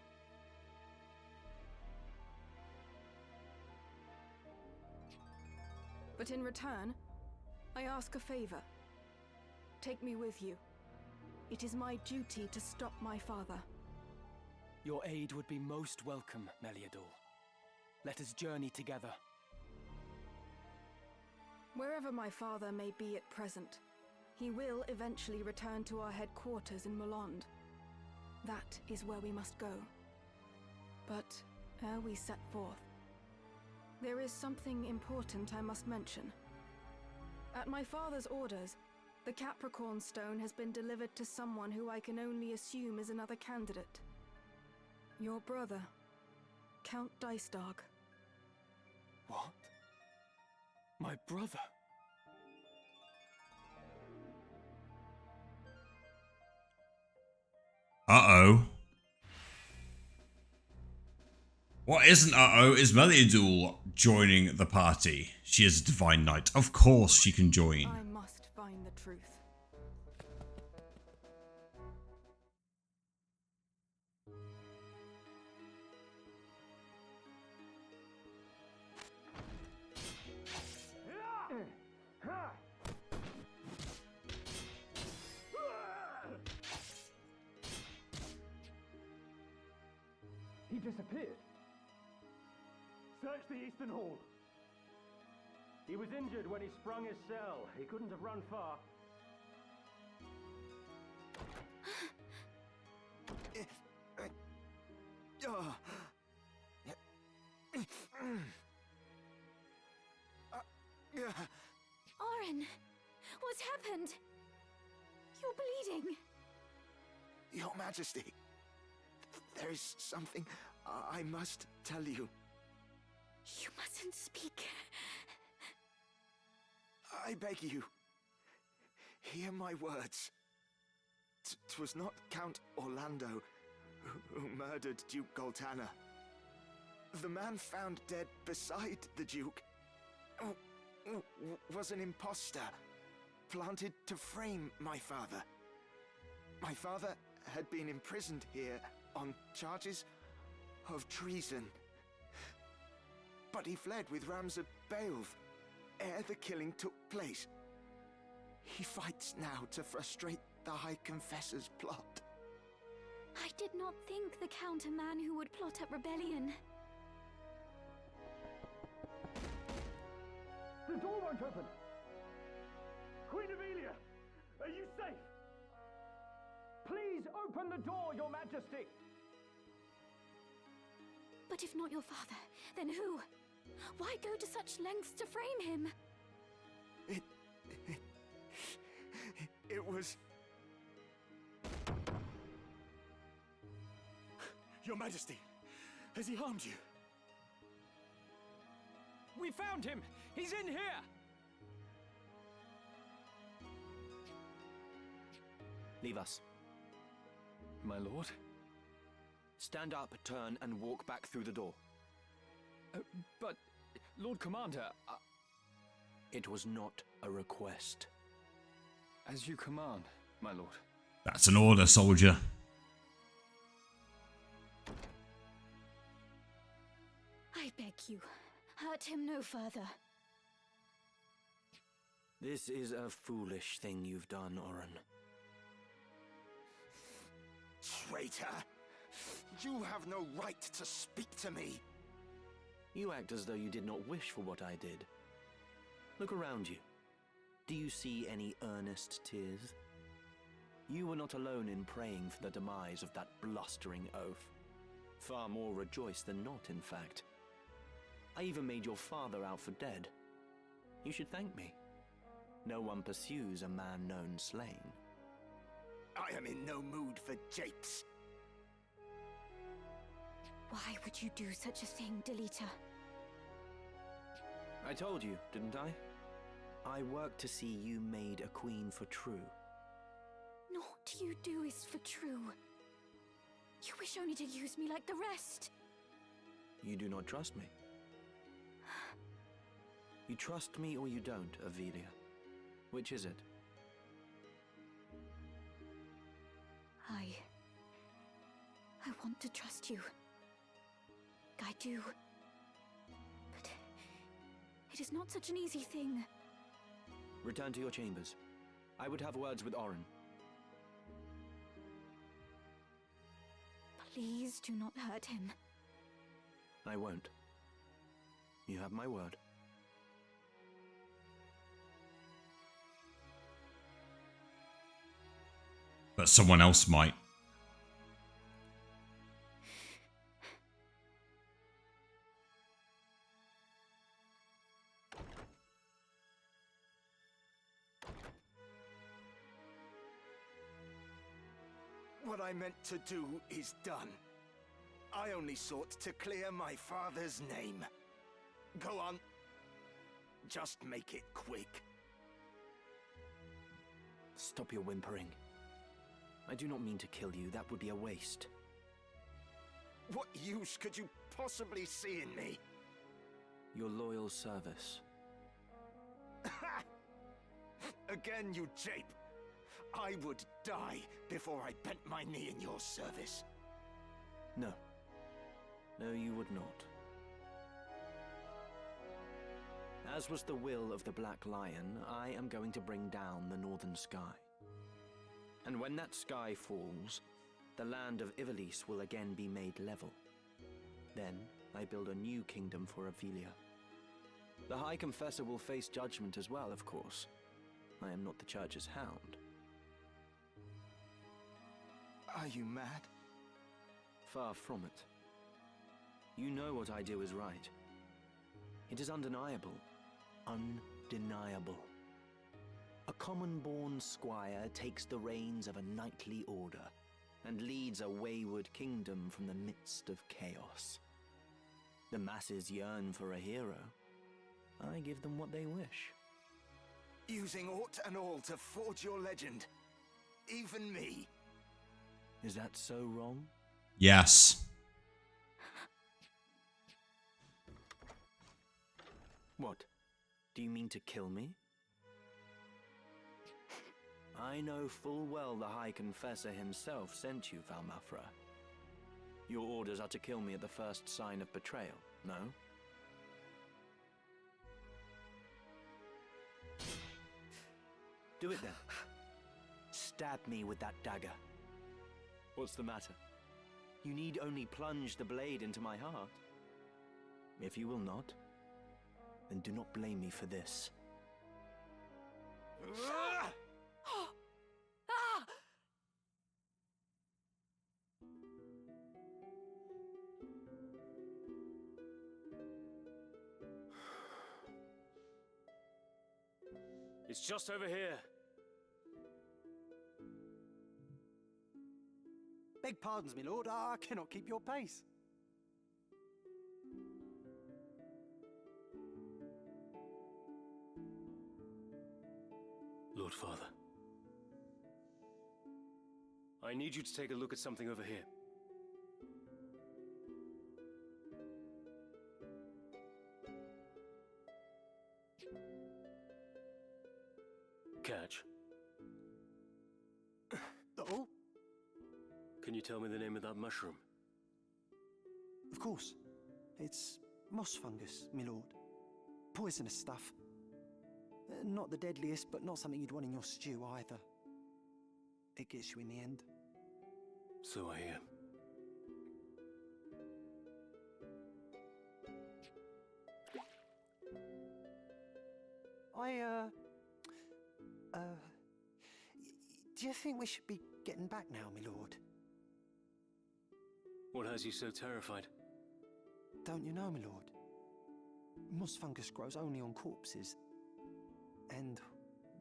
But in return, I ask a favor. Take me with you. It is my duty to stop my father. Your aid would be most welcome, Meliador. Let us journey together. Wherever my father may be at present, he will eventually return to our headquarters in Molond. That is where we must go. But ere we set forth, there is something important I must mention. At my father's orders, the Capricorn Stone has been delivered to someone who I can only assume is another candidate. Your brother, Count Dycedarg. What? My brother? Uh-oh. What isn't uh-oh is Meliador joining the party. She is a divine knight. Of course she can join. I must find the truth. He disappeared. Search the Eastern Hall. He was injured when he sprung his cell. He couldn't have run far. Oren, what's happened? You're bleeding. Your Majesty, there is something I must tell you. You mustn't speak. I beg you, hear my words. 'Twas not Count Orlando who murdered Duke Goltana. The man found dead beside the Duke was an imposter planted to frame my father. My father had been imprisoned here on charges of treason. But he fled with Ramza Beowulf ere the killing took place. He fights now to frustrate the High Confessor's plot. I did not think the Count a man who would plot a rebellion. The door won't open! Queen Amelia, are you safe? Please open the door, Your Majesty! But if not your father, then who? Why go to such lengths to frame him? It was... Your Majesty, has he harmed you? We found him! He's in here! Leave us. My lord? Stand up, turn, and walk back through the door. But, Lord Commander, It was not a request. as you command, my lord. That's an order, soldier. I beg you, hurt him no further. This is a foolish thing you've done, Oren. Traitor! You have no right to speak to me! You act as though you did not wish for what I did. Look around you. Do you see any earnest tears? You were not alone in praying for the demise of that blustering oaf. Far more rejoiced than not, in fact. I even made your father out for dead. You should thank me. No one pursues a man known slain. I am in no mood for japes. Why would you do such a thing, Delita? I told you, didn't I? I work to see you made a queen for true. Naught you do is for true. You wish only to use me like the rest. You do not trust me. You trust me or you don't, Avelia. Which is it? I want to trust you. I do. But it is not such an easy thing. Return to your chambers. I would have words with Oren. Please do not hurt him. I won't. You have my word. But someone else might. What I meant to do is done. I only sought to clear my father's name. Go on. Just make it quick. Stop your whimpering. I do not mean to kill you. That would be a waste. What use could you possibly see in me? Your loyal service. Again, you jape. I would die before I bent my knee in your service. No. No, you would not. As was the will of the Black Lion, I am going to bring down the northern sky. And when that sky falls, the land of Ivalice will again be made level. Then I build a new kingdom for Avelia. The High Confessor will face judgment as well, of course. I am not the Church's hound. Are you mad? Far from it. You know what I do is right. It is undeniable. Undeniable. A common-born squire takes the reins of a knightly order and leads a wayward kingdom from the midst of chaos. The masses yearn for a hero. I give them what they wish. Using aught and all to forge your legend. Even me. Is that so wrong? Yes. What? Do you mean to kill me? I know full well the High Confessor himself sent you, Valmafra. Your orders are to kill me at the first sign of betrayal, no? Do it then. Stab me with that dagger. What's the matter? You need only plunge the blade into my heart. If you will not, then do not blame me for this. It's just over here. Beg pardons, my lord, I cannot keep your pace. Lord Father, I need you to take a look at something over here. Catch. Oh? Can you tell me the name of that mushroom? Of course. It's Mossfungus, my lord. Poisonous stuff. Not the deadliest, but not something you'd want in your stew either. It gets you in the end. So I hear. Do you think we should be getting back now, my lord? What has you so terrified? Don't you know, my lord? Mossfungus grows only on corpses. And,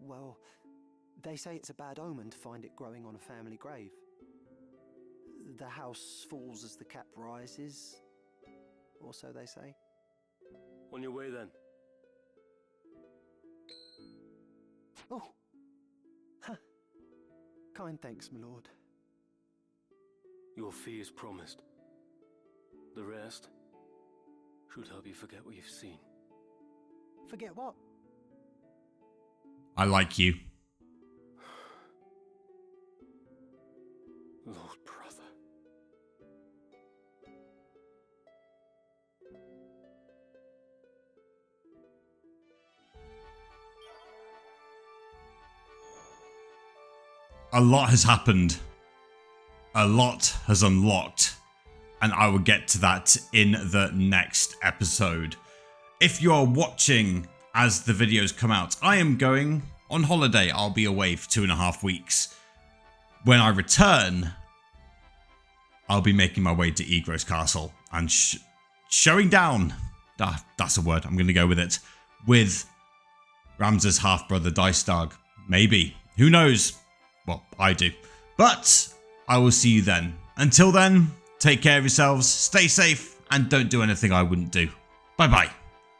well, they say it's a bad omen to find it growing on a family grave. The house falls as the cap rises, or so they say. On your way then. Oh! Huh. Kind thanks, my lord. Your fee is promised. The rest should help you forget what you've seen. Forget what? I like you. Lord brother. A lot has happened. A lot has unlocked. And I will get to that in the next episode. If you are watching as the videos come out, I am going on holiday. I'll be away for 2.5 weeks. When I return, I'll be making my way to Limberry Castle and showing down, that's a word, I'm going to go with it, with Ramza's half-brother Dycedarg. Maybe. Who knows? Well, I do. But I will see you then. Until then, take care of yourselves, stay safe, and don't do anything I wouldn't do. Bye-bye.